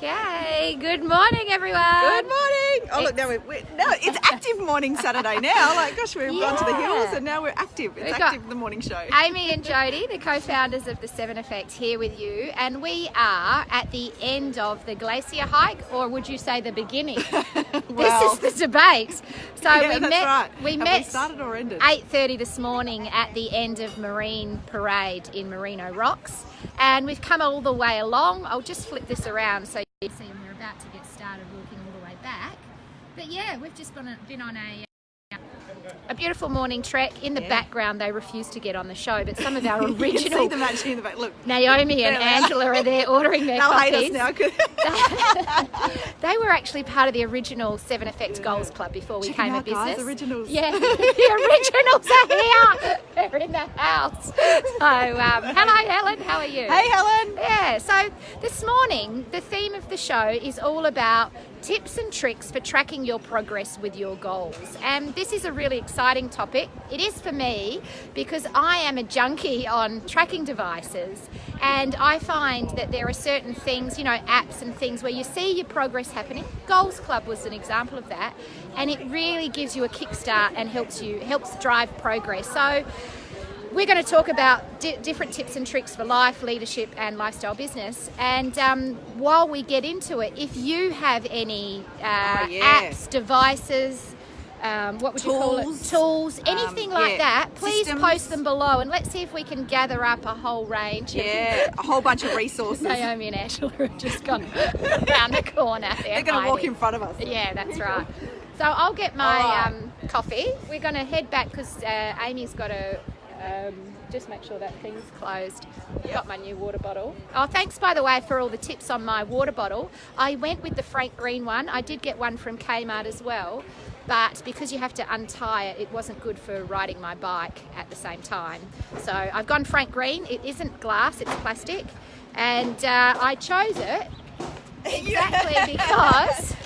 Okay, good morning everyone. Good morning. Oh look, now it's active morning Saturday now. Like gosh, we've gone to the hills and now we're active. It's active, the morning show. Amy and Jody, the co-founders of the 7 Effect, here with you, and we are at the end of the glacier hike, or would you say the beginning? Well, this is the debate. So yeah, we Have met we started or ended? 8:30 this morning at the end of Marine Parade in Marino Rocks, and we've come all the way along. I'll just flip this around so you can see we're about to get started walking all the way back. But yeah, we've just been on a beautiful morning trek. In the background, they refuse to get on the show, but some of our original... You can see them actually in the back. Look, Naomi and Angela are there ordering their coffees. They'll hate us now. They were actually part of the original 7 Effect Goals Club before we came a business. Guys, originals. Yeah, the originals are here. They're in the house. So, hello Helen, how are you? Hey Helen. Yeah, so this morning, the theme of the show is all about tips and tricks for tracking your progress with your goals. And this is a really exciting topic. It is for me because I am a junkie on tracking devices, and I find that there are certain things, apps and things where you see your progress happening. Goals Club was an example of that, and it really gives you a kickstart and helps drive progress. So we're going to talk about different tips and tricks for life, leadership and lifestyle business. And while we get into it, if you have any apps, devices, what would you call it? Tools, anything like that, please post them below and let's see if we can gather up a whole range. Yeah, a whole bunch of resources. Naomi and Angela have just gone around the corner. They're going to walk in front of us. Yeah, that's right. So I'll get my coffee. We're going to head back because Amy's got to... just make sure that thing's closed. Got my new water bottle. Oh, thanks by the way for all the tips on my water bottle. I went with the Frank Green one. I did get one from Kmart as well, but because you have to untie it, it wasn't good for riding my bike at the same time. So I've gone Frank Green. It isn't glass, it's plastic, and I chose it exactly because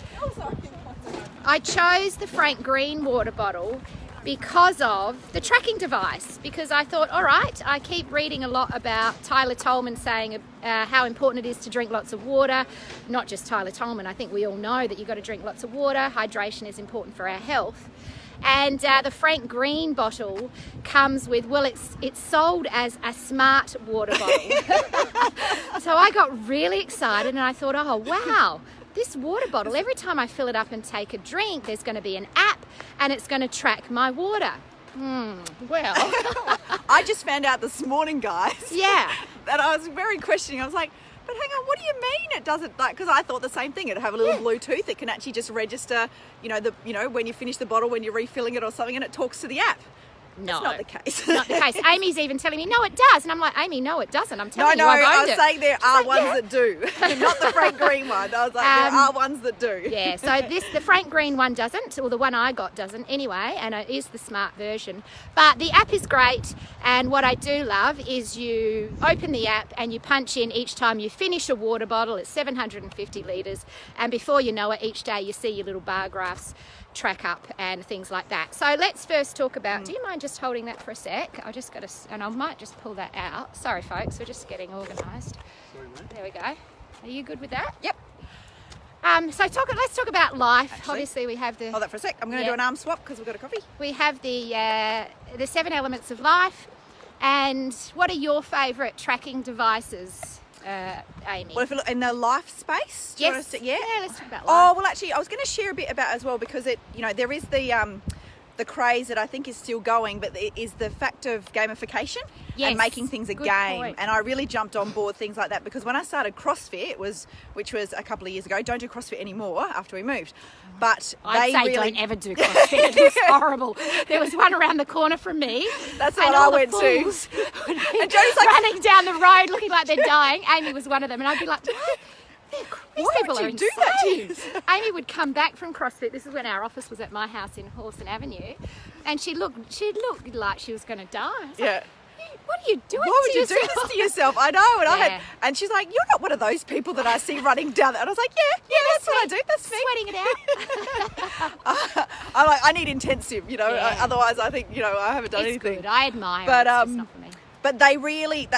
I chose the Frank Green water bottle because of the tracking device, because I thought, all right, I keep reading a lot about Tyler Tolman saying how important it is to drink lots of water. Not just Tyler Tolman, I think we all know that you've got to drink lots of water. Hydration is important for our health. And the Frank Green bottle comes with, it's sold as a smart water bottle. So I got really excited and I thought, oh wow, this water bottle, every time I fill it up and take a drink, there's going to be an app and it's going to track my water. Well. I just found out this morning, guys. Yeah. That I was very questioning. I was like, but hang on, what do you mean it doesn't, because I thought the same thing. It'd have a little Bluetooth. It can actually just register, when you finish the bottle, when you're refilling it or something, and it talks to the app. No, it's not the case. Not the case. Amy's even telling me, no, it does. And I'm like, Amy, no, it doesn't. I'm telling you, I was saying there are ones that do. Not the Frank Green one. I was like, there are ones that do. Yeah, so the Frank Green one doesn't, or the one I got doesn't anyway, and it is the smart version. But the app is great, and what I do love is you open the app and you punch in each time you finish a water bottle. It's 750 litres, and before you know it, each day you see your little bar graphs track up and things like that. So let's first talk about, do you mind just holding that for a sec? I just got to, and I might just pull that out. Sorry folks, we're just getting organised. There we go. Are you good with that? Yep. So let's talk about life. Actually, obviously we have the... Hold that for a sec. I'm going to do an arm swap because we've got a coffee. We have the 7 elements of life. And what are your favourite tracking devices, Amy? Well, if you look in the life space, yes. Yeah, let's talk about life. Oh, well, actually, I was going to share a bit about as well because there is the craze that I think is still going, but it is the fact of gamification and making things a game. Point. And I really jumped on board things like that because when I started CrossFit, which was a couple of years ago, don't do CrossFit anymore after we moved. But I'd say don't ever do CrossFit. It was horrible. There was one around the corner from me. That's what I went to. And Jody's like running down the road looking like they're dying. Amy was one of them, and I'd be like, what? These people are insane. Amy would come back from CrossFit. This is when our office was at my house in Hawson Avenue, and she looked like she was going to die. Like, what are you doing? Why would you do this to yourself? I know. And she's like, you're not one of those people that I see running down. And I was like, yeah, that's what I do. That's me. Sweating it out. I'm like, I need intensive, otherwise I think, I haven't done anything. Good. I admire but, it. It's just not for me. But they really,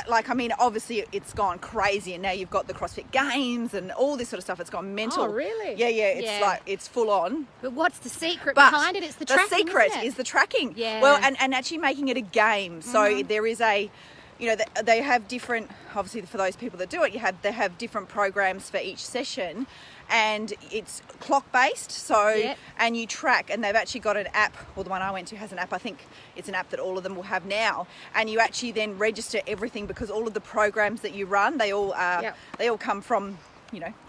obviously it's gone crazy, and now you've got the CrossFit Games and all this sort of stuff. It's gone mental. Oh, really? Yeah. It's it's full on. But what's the secret behind it? It's the tracking. The secret isn't it? is the tracking. Yeah. Well, and actually making it a game. So there is they have different, obviously for those people that do it, they have different programs for each session, and it's clock based. So and you track, and they've actually got an app, or the one I went to has an app. I think it's an app that all of them will have now, and you actually then register everything, because all of the programs that you run, they all come from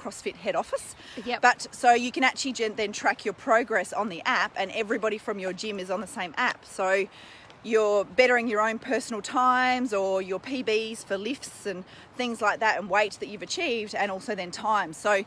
CrossFit head office. But so you can actually then track your progress on the app, and everybody from your gym is on the same app. So you're bettering your own personal times or your PBs for lifts and things like that, and weight that you've achieved, and also then time. So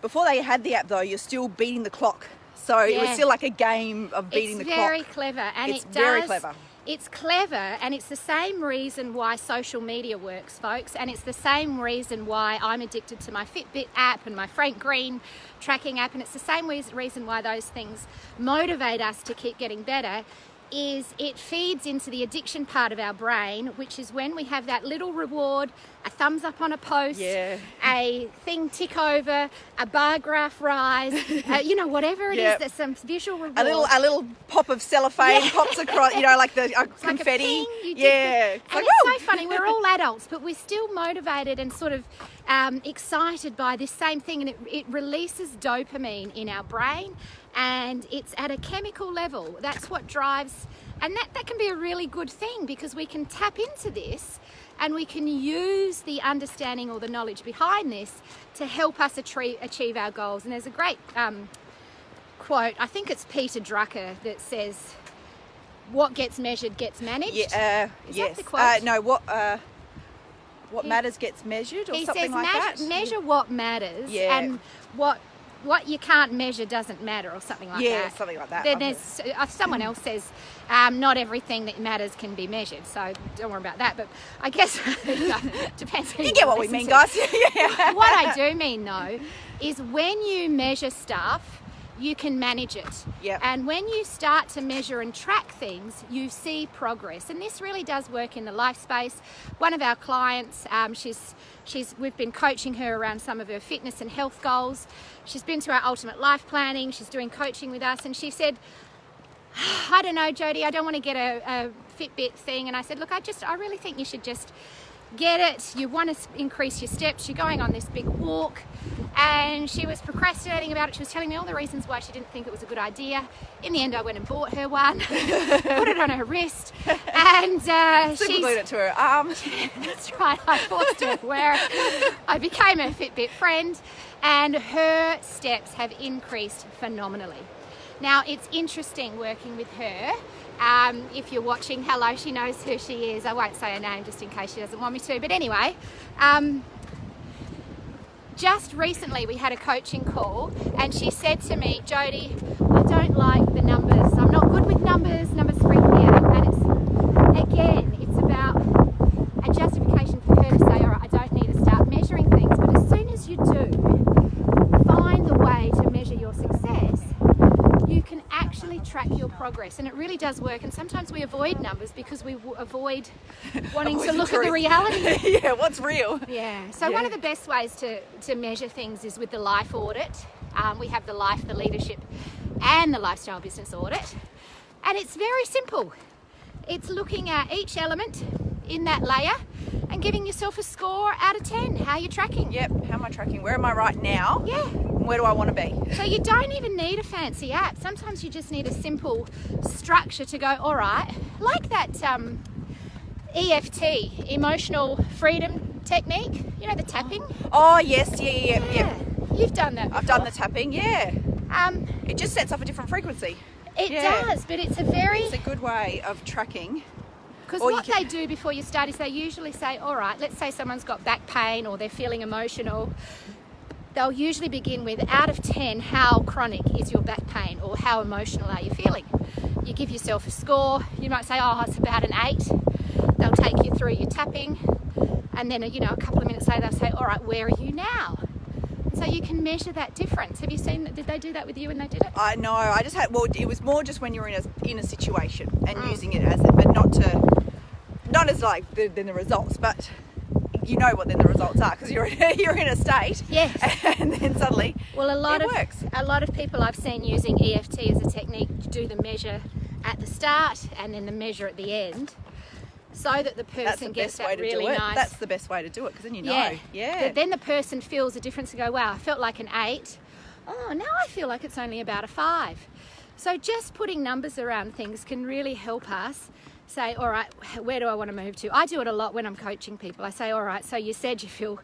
before they had the app, though, you're still beating the clock. So it was still like a game of beating the clock. It's very clever, and it's very clever. It's clever, and it's the same reason why social media works, folks, and it's the same reason why I'm addicted to my Fitbit app and my Frank Green tracking app, and it's the same reason why those things motivate us to keep getting better. Is it feeds into the addiction part of our brain, which is when we have that little reward, a thumbs up on a post, a thing tick over, a bar graph rise, whatever it is, there's some visual reward. A little pop of cellophane pops across, like the confetti. Like a ping, and it's so funny, we're all adults, but we're still motivated and sort of excited by this same thing, and it releases dopamine in our brain, and it's at a chemical level. That's what drives, and that can be a really good thing, because we can tap into this and we can use the understanding or the knowledge behind this to help us achieve our goals. And there's a great quote, I think it's Peter Drucker, that says, what gets measured gets managed. Is that the quote? No, what matters gets measured, or something like that. He says measure what matters, and what you can't measure doesn't matter, or something like that. Yeah, something like that. Then there's someone else says not everything that matters can be measured, so don't worry about that. But I guess depends. You get what we mean, guys. What I do mean, though, is when you measure stuff, you can manage it. And when you start to measure and track things, you see progress. And this really does work in the life space. One of our clients, we've been coaching her around some of her fitness and health goals. She's been to our Ultimate Life Planning. She's doing coaching with us, and she said, I don't know, Jodie, I don't want to get a Fitbit thing. And I said, look, I really think you should just get it. You want to increase your steps. You're going on this big walk. And she was procrastinating about it. She was telling me all the reasons why she didn't think it was a good idea. In the end, I went and bought her one, put it on her wrist, and she glued it to her arm. That's right. I forced her to wear it. I became her Fitbit friend, and her steps have increased phenomenally. Now, it's interesting working with her. If you're watching, hello, she knows who she is. I won't say her name just in case she doesn't want me to. But anyway, just recently we had a coaching call, and she said to me, Jodie, I don't like the numbers. I'm not good with numbers. Numbers freak me out. And it's about a justification for her to say, all right, I don't need to start measuring things. But as soon as you do find the way to measure your success, you can actually track your progress, and it really does work. And sometimes we avoid numbers because we avoid wanting to look at the reality. What's real? So one of the best ways to measure things is with the life audit. We have the life, the leadership, and the lifestyle business audit, and it's very simple. It's looking at each element in that layer and giving yourself a score out of 10. How are you tracking? How am I tracking? Where am I right now? Where do I want to be? So you don't even need a fancy app. Sometimes you just need a simple structure to go, all right, like that EFT, emotional freedom technique, the tapping. Oh, yes, yeah. You've done that before. I've done the tapping, it just sets off a different frequency. It does, but it's a good way of tracking. Because what they do before you start is they usually say, all right, let's say someone's got back pain or they're feeling emotional. They'll usually begin with, out of 10, how chronic is your back pain, or how emotional are you feeling? You give yourself a score. You might say, oh, it's about an 8. They'll take you through your tapping, and then a couple of minutes later they'll say, all right, where are you now? So you can measure that difference. Have you seen that? Did they do that with you when they did it? No, I just had. Well, it was more just when you're in a situation and using it as it, but not not as like than the results, but you know what then the results are because you're in a state. Yes. And then suddenly it works. A lot of people I've seen using EFT as a technique to do the measure at the start and then the measure at the end, so that the person gets that really nice. That's the best way to do it because then you know. Yeah. Then the person feels a difference and go, wow, I felt like an 8. Oh, now I feel like it's only about a 5. So just putting numbers around things can really help us say, all right, where do I want to move to? I do it a lot when I'm coaching people. I say, all right, so you said you feel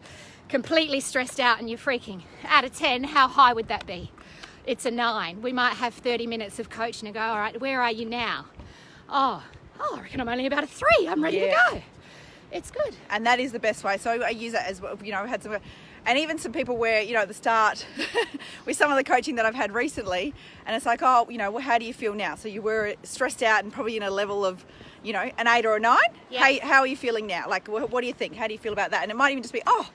completely stressed out and you're freaking. Out of 10, how high would that be? It's a 9. We might have 30 minutes of coaching and go, all right, where are you now? Oh, I reckon I'm only about a 3. I'm ready to go. It's good. And that is the best way. So I use that as well. I've had some, and even some people where, at the start with some of the coaching that I've had recently, and it's like, oh, well, how do you feel now? So you were stressed out and probably in a level of, an 8 or a 9. Yeah. How are you feeling now? Like, what do you think? How do you feel about that? And it might even just be, oh,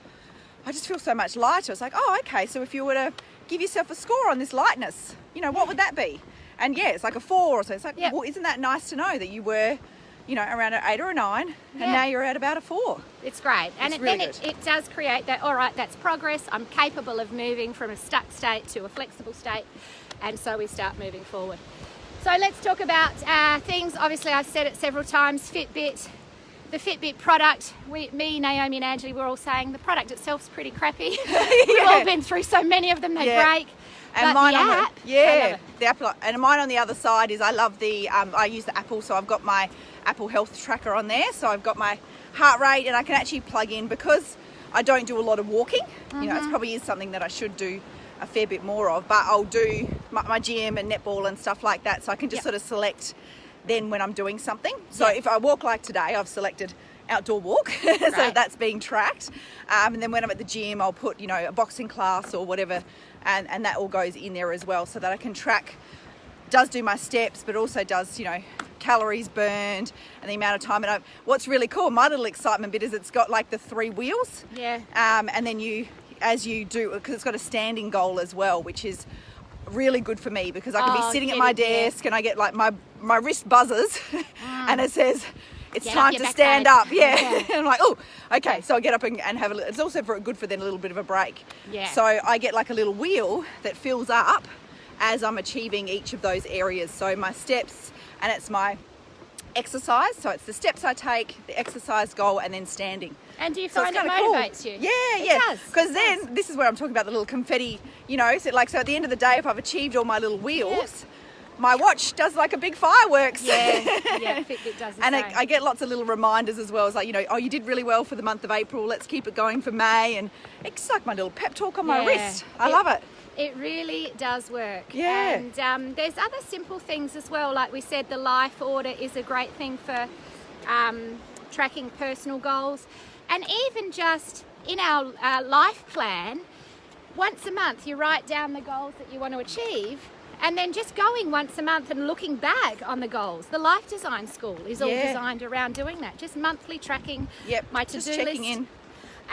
I just feel so much lighter. It's like, oh, okay. So if you were to give yourself a score on this lightness, what would that be? And it's like a 4 or so. It's like, well, isn't that nice to know that you were, around an 8 or a 9, and now you're at about a 4. It's great. And really it does create that, all right, that's progress. I'm capable of moving from a stuck state to a flexible state. And so we start moving forward. So let's talk about things. Obviously, I've said it several times, Fitbit. The Fitbit product, me, Naomi and Angie, we're all saying the product itself's pretty crappy. We've all been through so many of them, they break. And but mine the on app, the Apple, and mine on the other side is I love the I use the Apple, so I've got my Apple Health tracker on there, so I've got my heart rate, and I can actually plug in because I don't do a lot of walking. It probably is something that I should do a fair bit more of, but I'll do my gym and netball and stuff like that, so I can just sort of select then when I'm doing something. So if I walk like today, I've selected outdoor walk, so that's being tracked, and then when I'm at the gym, I'll put a boxing class or whatever, and that all goes in there as well, so that I can track, does do my steps, but also does calories burned and the amount of time. And what's really cool, my little excitement bit, is it's got like the 3 wheels, and then as you do, because it's got a standing goal as well, which is really good for me because I can be sitting at my desk and I get like my wrist buzzes and it says it's time to stand up. I'm like, oh, okay. So I get up and have a little. It's also good for then a little bit of a break. So I get like a little wheel that fills up as I'm achieving each of those areas. So my steps, and it's my exercise. So it's the steps I take, the exercise goal, and then standing. And do you find it motivates you? Yeah. Because then this is where I'm talking about the little confetti. So at the end of the day, if I've achieved all my little wheels. My watch does like a big fireworks. Fitbit does the and same. I get lots of little reminders as well. It's like, oh, you did really well for the month of April. Let's keep it going for May. And it's like my little pep talk on my wrist. I love it. It really does work. Yeah. And there's other simple things as well. Like we said, the life order is a great thing for tracking personal goals. And even just in our life plan, once a month you write down the goals that you want to achieve. And then just going once a month and looking back on the goals. The Life Design School is all designed around doing that. Just monthly tracking my to-do just checking list. In.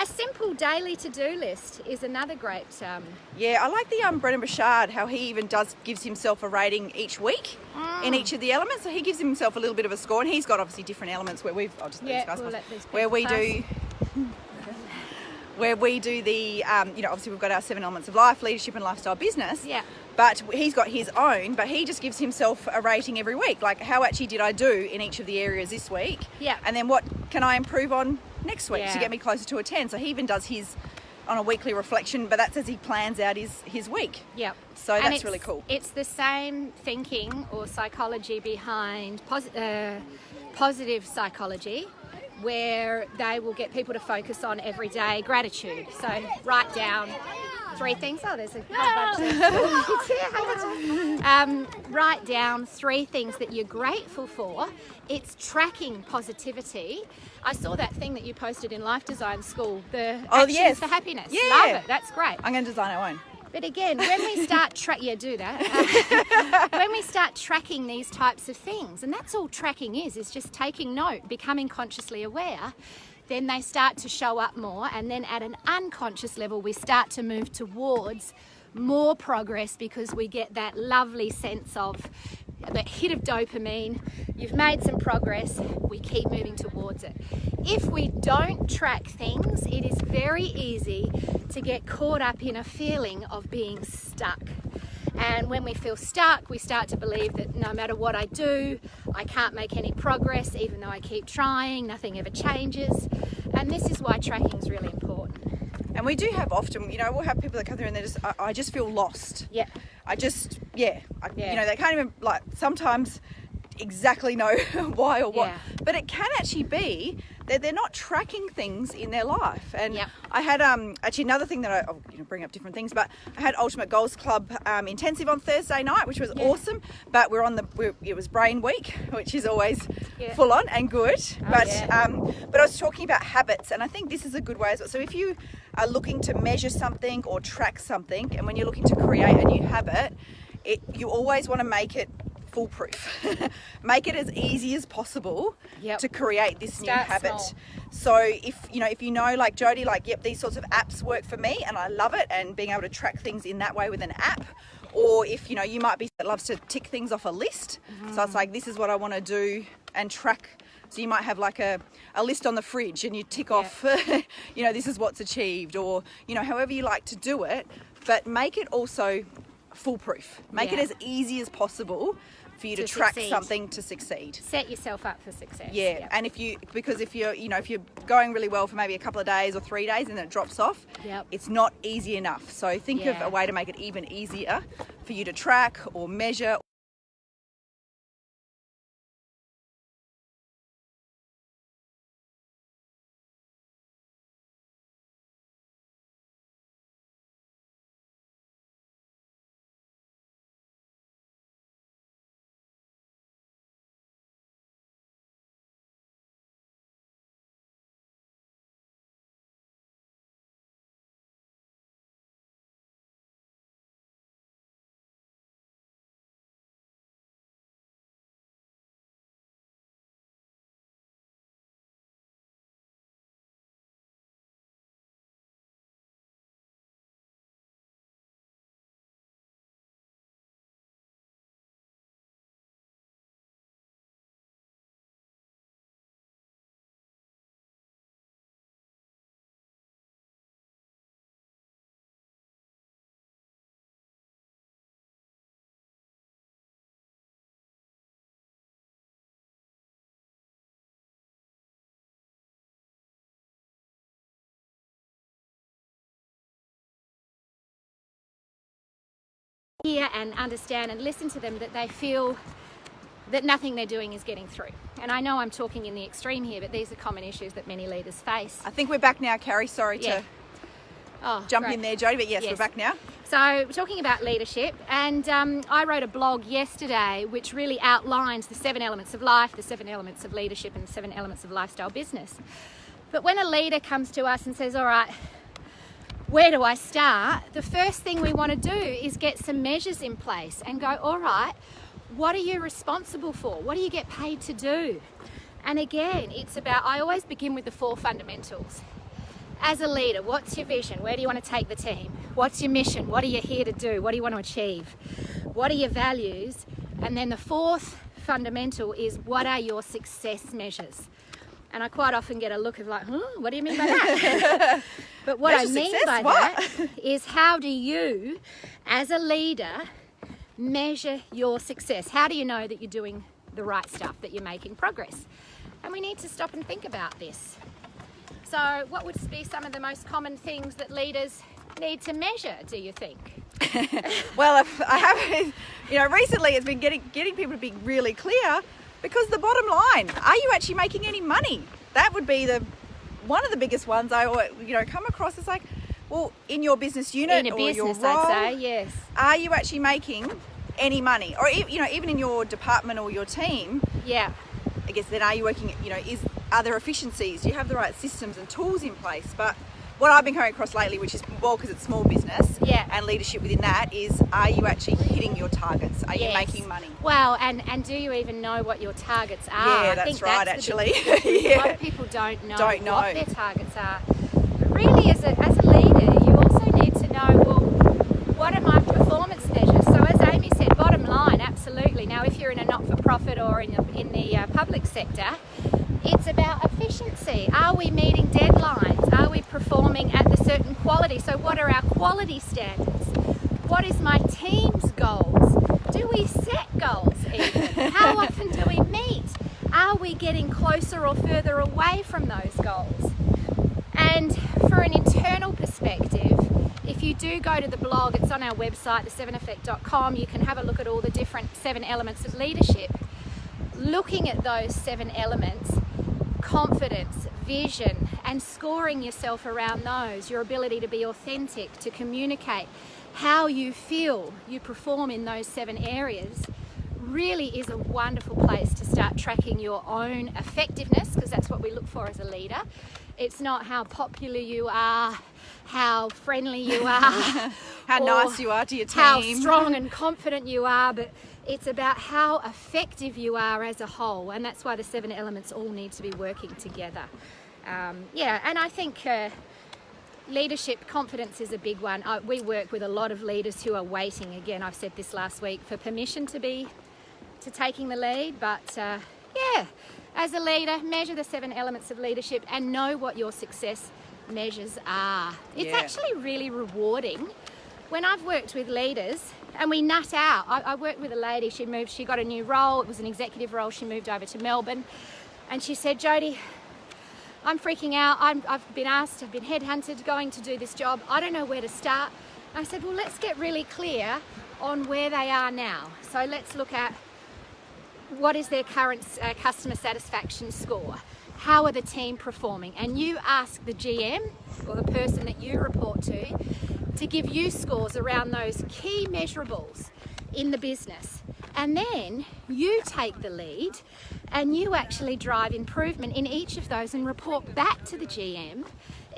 A simple daily to-do list is another great... I like the Brendan Burchard, how he even gives himself a rating each week in each of the elements. So he gives himself a little bit of a score, and he's got obviously different elements where where we do the, obviously we've got our 7 elements of life, leadership and lifestyle business. But he's got his own, but he just gives himself a rating every week. Like, how actually did I do in each of the areas this week? And then what can I improve on next week to get me closer to a 10? So he even does his on a weekly reflection, but that's as he plans out his week. So that's really cool. It's the same thinking or psychology behind positive psychology, where they will get people to focus on everyday gratitude. So write down 3 things. Oh, there's a whole bunch of write down 3 things that you're grateful for. It's tracking positivity. I saw that thing that you posted in Life Design School, the actions for happiness. Love it. That's great. I'm going to design our own. But again, when we start do that. When we start tracking these types of things, and that's all tracking is just taking note, becoming consciously aware, then they start to show up more, and then at an unconscious level we start to move towards more progress because we get that lovely sense of that hit of dopamine, you've made some progress, we keep moving towards it. If we don't track things, it is very easy to get caught up in a feeling of being stuck. And when we feel stuck, we start to believe that no matter what I do, I can't make any progress, even though I keep trying, nothing ever changes. And this is why tracking is really important. And we do have often, we'll have people that come through and I just feel lost. Yeah. They can't even, like, sometimes exactly know why or what. Yeah. But it can actually be that they're not tracking things in their life. And Yep. I had actually another thing that I'll bring up different things, but I had Ultimate Goals Club intensive on Thursday night, which was awesome. But it was Brain Week, which is always full on and good. But I was talking about habits, and I think this is a good way as well. So if you are looking to measure something or track something, and when you're looking to create a new habit, you always want to make it foolproof. Make it as easy as possible to create this new habit. Small. So if you know, like Jody, these sorts of apps work for me and I love it, and being able to track things in that way with an app. Or if you might be that loves to tick things off a list. So it's like, this is what I want to do, and track. So you might have like a list on the fridge and you tick off, this is what's achieved, or, however you like to do it, but make it also foolproof. Make it as easy as possible for you to track something to succeed. Set yourself up for success. Yeah. And if you're going really well for maybe a couple of days or 3 days and then it drops off, it's not easy enough. So think of a way to make it even easier for you to track or measure. Hear and understand and listen to them, that they feel that nothing they're doing is getting through. And I know I'm talking in the extreme here, but these are common issues that many leaders face. I think we're back now, Carrie. Sorry to jump in there, Jody, but yes, we're back now. So we're talking about leadership, and I wrote a blog yesterday which really outlines the 7 elements of life, the 7 elements of leadership, and the 7 elements of lifestyle business. But when a leader comes to us and says, all right, where do I start? The first thing we want to do is get some measures in place and go, all right, what are you responsible for? What do you get paid to do? And again, it's about, I always begin with the 4 fundamentals. As a leader, what's your vision? Where do you want to take the team? What's your mission? What are you here to do? What do you want to achieve? What are your values? And then the 4th fundamental is, what are your success measures? And I quite often get a look of like, what do you mean by that? But what I mean by that is, how do you, as a leader, measure your success? How do you know that you're doing the right stuff, that you're making progress? And we need to stop and think about this. So what would be some of the most common things that leaders need to measure, do you think? Well, I have, recently it's been getting people to be really clear, because the bottom line, are you actually making any money? That would be one of the biggest ones I come across. It's like, well, in your business unit or your role, I'd say, yes. Are you actually making any money? Or even in your department or your team? Yeah. I guess then, are you working? Are there efficiencies? Do you have the right systems and tools in place? But what I've been coming across lately, which is, because it's small business and leadership within that, is, are you actually hitting your targets? Are you making money? Well, and do you even know what your targets are? Yeah, that's right, actually. A lot of people don't know what their targets are. But really, as a leader, you also need to know, well, what are my performance measures? So as Amy said, bottom line, absolutely. Now, if you're an for in the public sector, it's about efficiency. Are we meeting deadlines? Are we performing at the certain quality? So what are our quality standards? What is my team's goals? Do we set goals even? How often do we meet? Are we getting closer or further away from those goals? And for an internal perspective, if you do go to the blog, it's on our website, the7effect.com, you can have a look at all the different 7 elements of leadership. Looking at those 7 elements, confidence, vision, and scoring yourself around those, your ability to be authentic, to communicate, how you feel you perform in those 7 areas, really is a wonderful place to start tracking your own effectiveness, because that's what we look for as a leader. It's not how popular you are, how friendly you are, how nice you are to your team, how strong and confident you are, but it's about how effective you are as a whole, and that's why the 7 elements all need to be working together. And I think leadership confidence is a big one. We work with a lot of leaders who are waiting, again, I've said this last week, for permission to taking the lead, but as a leader, measure the 7 elements of leadership and know what your success measures are. It's actually really rewarding. When I've worked with leaders and we nut out, I worked with a lady, she got a new role, it was an executive role, she moved over to Melbourne, and she said, Jodie, I'm freaking out, I've been headhunted, going to do this job, I don't know where to start. And I said, well, let's get really clear on where they are now. So let's look at what is their current customer satisfaction score? How are the team performing? And you ask the GM or the person that you report to give you scores around those key measurables in the business. And then you take the lead and you actually drive improvement in each of those and report back to the GM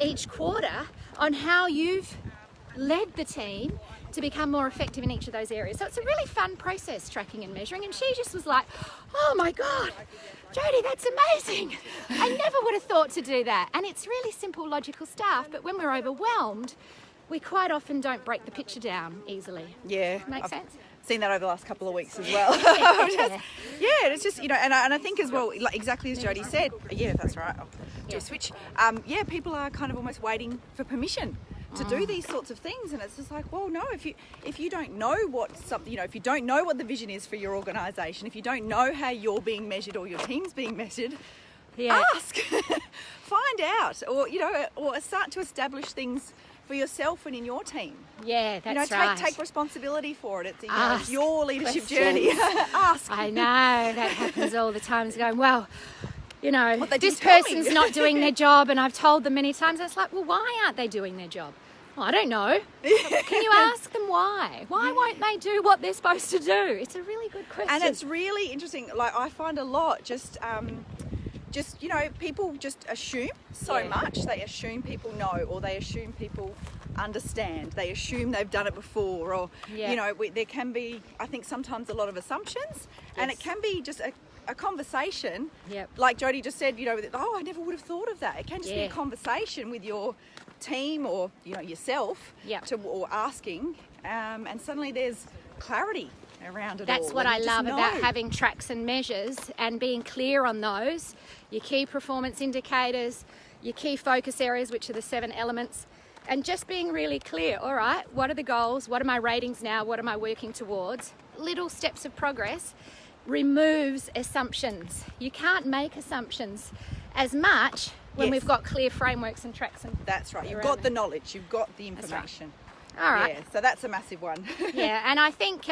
each quarter on how you've led the team to become more effective in each of those areas. So it's a really fun process, tracking and measuring. And she just was like, oh my God, Jodie, that's amazing. I never would have thought to do that. And it's really simple, logical stuff. But when we're overwhelmed, we quite often don't break the picture down easily. Yeah. Makes sense? Seen that over the last couple of weeks as well. It's just, and I think as well, like exactly as Jodie said, that's right, I'll do a switch. People are kind of almost waiting for permission to do these sorts of things, and it's just like, well, no, if you don't know what something, if you don't know what the vision is for your organisation, if you don't know how you're being measured or your team's being measured, ask, find out, or start to establish things for yourself and in your team. Yeah, that's right. Take responsibility for it. It's your leadership journey. Ask. I know, that happens all the time. It's going, well, this tell me. person's not doing their job, and I've told them many times. It's like, well, why aren't they doing their job? Well, I don't know. Can you ask them why? Why won't they do what they're supposed to do? It's a really good question. And it's really interesting. Like, I find a lot people just assume so much. They assume people know, or they assume people understand. They assume they've done it before, or there can be, I think, sometimes a lot of assumptions, and it can be just a conversation. Like Jodie just said, I never would have thought of that. It can just be a conversation with your team or yourself, or asking, and suddenly there's clarity around it. That's all. what I love about having tracks and measures and being clear on those, your key performance indicators, your key focus areas, which are the 7 elements, and just being really clear. All right, what are the goals? What are my ratings now? What am I working towards? Little steps of progress removes assumptions. You can't make assumptions as much when we've got clear frameworks and tracks. And that's right. You've got the knowledge. You've got the information. All right. Yeah, so that's a massive one. And I think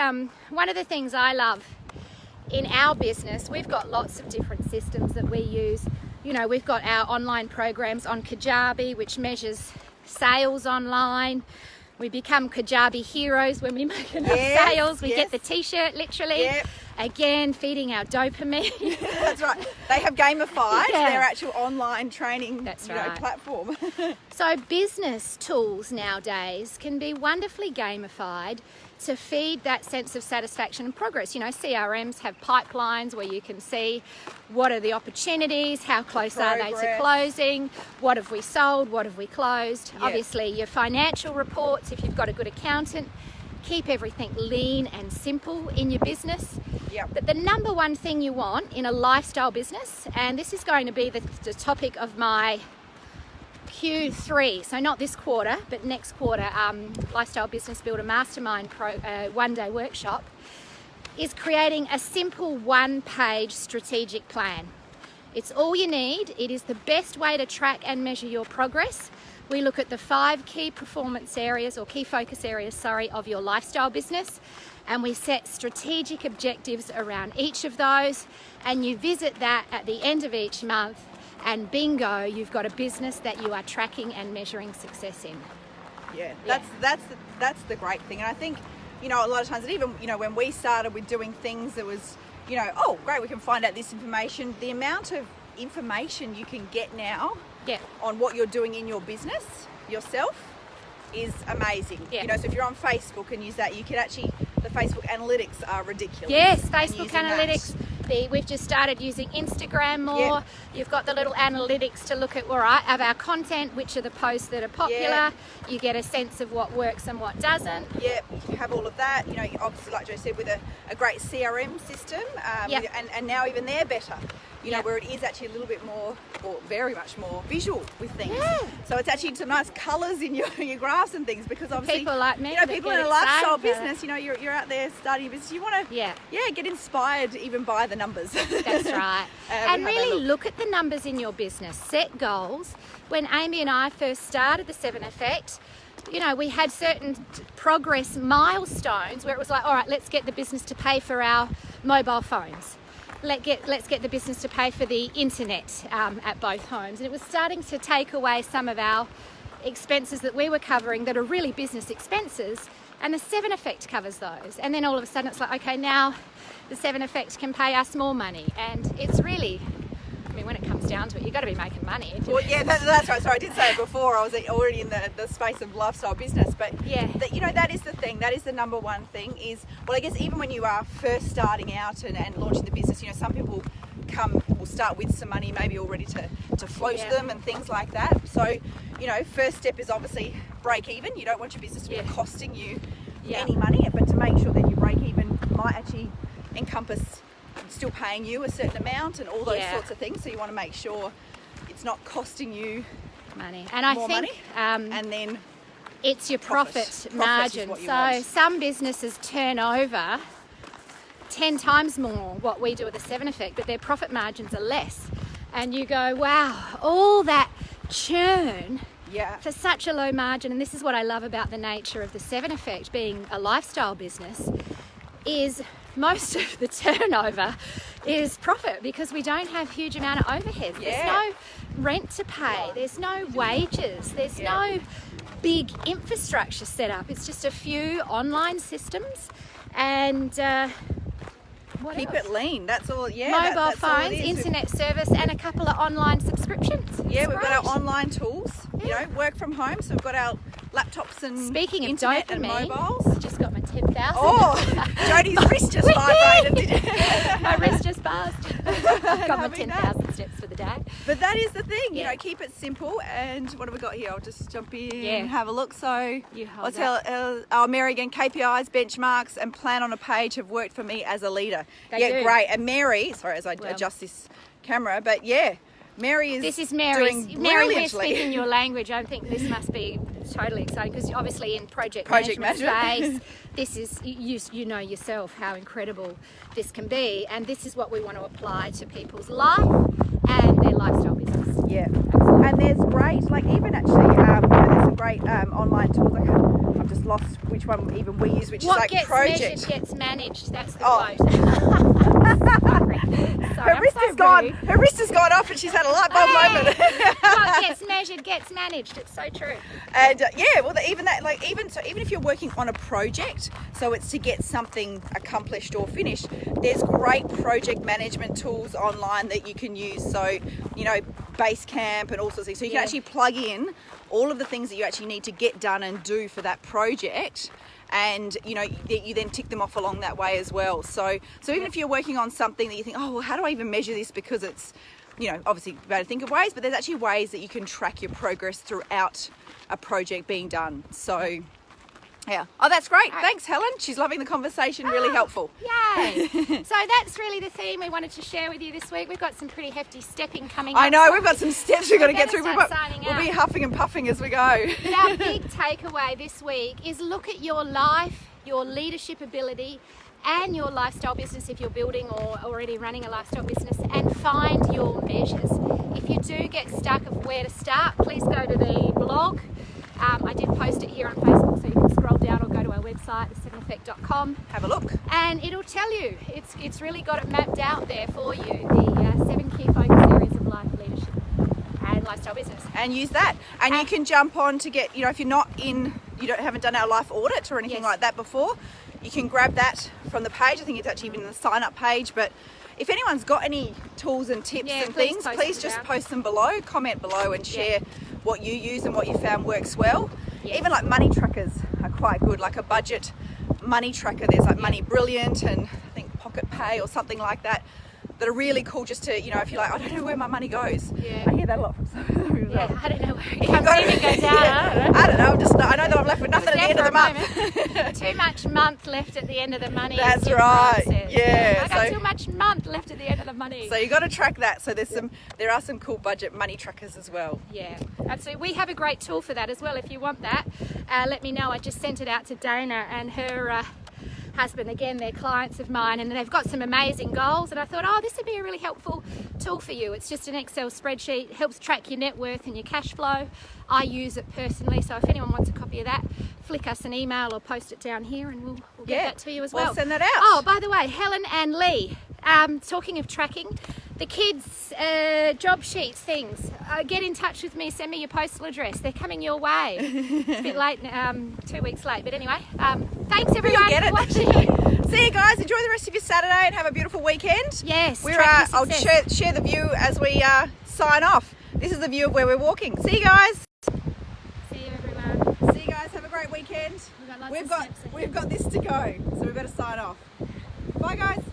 one of the things I love in our business, we've got lots of different systems that we use. We've got our online programs on Kajabi, which measures sales online. We become Kajabi heroes when we make enough sales. We get the t-shirt, literally. Again, feeding our dopamine. That's right. They have gamified their actual online training platform. So business tools nowadays can be wonderfully gamified to feed that sense of satisfaction and progress. CRMs have pipelines where you can see what are the opportunities, how close are they to closing, what have we sold, what have we closed. Obviously, your financial reports, if you've got a good accountant, keep everything lean and simple in your business. Yep. But the number one thing you want in a lifestyle business, and this is going to be the topic of my Q3, so not this quarter, but next quarter, Lifestyle Business Builder Mastermind one-day workshop, is creating a simple one-page strategic plan. It's all you need. It is the best way to track and measure your progress. We look at the 5 key performance areas, or key focus areas, of your lifestyle business, and we set strategic objectives around each of those, and you visit that at the end of each month, and bingo, you've got a business that you are tracking and measuring success in. Yeah, that's the great thing. And I think, you know, a lot of times, and even, you know, when we started with doing things, it was, you know, oh, great, we can find out this information. The amount of information you can get now on what you're doing in your business yourself is amazing. Yeah. You know, so if you're on Facebook and use that, you can actually, the Facebook analytics are ridiculous. Yes, Facebook analytics. We've just started using Instagram more. Yeah. You've got the little analytics to look at, all right, of our content, which are the posts that are popular. Yeah. You get a sense of what works and what doesn't. Yeah, you have all of that. You know, obviously, like Joe said, with a great CRM system, and now even they're better. You know, where it is actually a little bit more, or very much more visual with things. Yeah. So it's actually some nice colours in your graphs and things, because obviously people like me, you know, people in a lifestyle business, it. you know, you're out there starting a business. You want to get inspired even by the numbers. That's right. And really look at the numbers in your business. Set goals. When Amy and I first started the 7 Effect, you know, we had certain progress milestones where it was like, all right, let's get the business to pay for our mobile phones. Let's get the business to pay for the internet at both homes. And it was starting to take away some of our expenses that we were covering that are really business expenses, and the 7 Effect covers those. And then all of a sudden it's like, okay, now the 7 Effect can pay us more money. And it's really, I mean, when it comes down to it, you've got to be making money. Well, yeah, that's right. So I did say it before, I was already in the space of lifestyle business, but you know, that is the thing. That is the number one thing is, well, I guess even when you are first starting out and launching the business, you know, some people will start with some money maybe already to float them and things like that. So, you know, first step is obviously break even. You don't want your business to be costing you any money, but to make sure that you break even might actually encompass still paying you a certain amount and all those sorts of things. So you want to make sure it's not costing you money. And I think money, and then it's your profit margin. So some businesses turn over 10 times more what we do with the 7 Effect, but their profit margins are less. And you go, wow, all that churn for such a low margin. And this is what I love about the nature of the 7 Effect being a lifestyle business, is most of the turnover is profit, because we don't have huge amount of overheads. There's no rent to pay, there's no wages, there's no big infrastructure set up. It's just a few online systems and keep it lean. That's all. Mobile phones, internet service, and a couple of online subscriptions. We've got our online tools. You know, work from home. So we've got our laptops and speaking of internet dopamine, and mobiles. I just got my 10,000. Oh, Jodie's wrist just vibrated. My wrist just passed. I've got my 10,000 steps for the day. But that is the thing. You know, keep it simple. And what have we got here? I'll just jump in and have a look. So I'll tell Mary again. KPIs, benchmarks, and plan on a page have worked for me as a leader. They do. Great. And Mary, sorry, as I adjust this camera, but Mary is. This is Mary's. Mary, we're brilliantly. speaking your language. I think this must be totally exciting, because obviously in project management space, this is you know yourself how incredible this can be, and this is what we want to apply to people's life and their lifestyle business. Yeah, and there's great, like even actually, you know, there's some great online tools. I've just lost which one even we use, which is like project. What gets measured gets managed. That's the quote. Sorry, her wrist is gone. Her wrist has gone off, and she's had a light bulb moment. What gets measured gets managed. It's so true. And even if you're working on a project, so it's to get something accomplished or finished, there's great project management tools online that you can use. So, you know, Basecamp and all sorts of things. So you can actually plug in all of the things that you actually need to get done and do for that project. And you know, you then tick them off along that way as well. So even if you're working on something that you think, oh, well, how do I even measure this? Because it's, you know, obviously you better think of ways, but there's actually ways that you can track your progress throughout a project being done. So Yeah. Oh, that's great. Thanks, Helen. She's loving the conversation. Really helpful. Yay. So that's really the theme we wanted to share with you this week. We've got some pretty hefty stepping coming up. I know. We've got some steps we've got to get through. We'll be huffing and puffing as we go. But our big takeaway this week is look at your life, your leadership ability, and your lifestyle business if you're building or already running a lifestyle business, and find your measures. If you do get stuck of where to start, please go to the blog. I did post it here on Facebook, so you can scroll down or go to our website, the7effect.com. Have a look. And it'll tell you, it's really got it mapped out there for you, the 7 key focus areas of life, leadership and lifestyle business. And use that. And you can jump on to get, if you're not haven't done our life audit or anything like that before, you can grab that from the page. I think it's actually even in the sign up page, but if anyone's got any tools and tips and things, please just post them below, comment below and share what you use and what you found works well. Even like money trackers are quite good, like a budget money tracker. There's like Money Brilliant and I think Pocket Pay or something like that are really cool just to, if you're like, I don't know where my money goes. I hear that a lot from some of them. I don't know where it comes in and goes out. I don't know. I know that I'm left with nothing at the end of the month. Too much month left at the end of the money. That's right. I got too much month left at the end of the money. So you got to track that. So there are some cool budget money trackers as well. Yeah, absolutely. We have a great tool for that as well. If you want that, let me know. I just sent it out to Dana and her husband. Again, they're clients of mine, and they've got some amazing goals, and I thought, this would be a really helpful tool for you. It's just an Excel spreadsheet, helps track your net worth and your cash flow. I use it personally, so if anyone wants a copy of that, flick us an email or post it down here and we'll get that to you as well. We'll send that out. Oh, by the way, Helen and Lee, talking of tracking, the kids' job sheets things, get in touch with me, send me your postal address. They're coming your way. It's a bit late, 2 weeks late, but anyway, thanks everyone for watching. See you guys, enjoy the rest of your Saturday and have a beautiful weekend. Yes, I'll share the view as we sign off. This is the view of where we're walking. See you guys. See you everyone. See you guys, have a great weekend. We've got this to go, so we better sign off. Bye guys.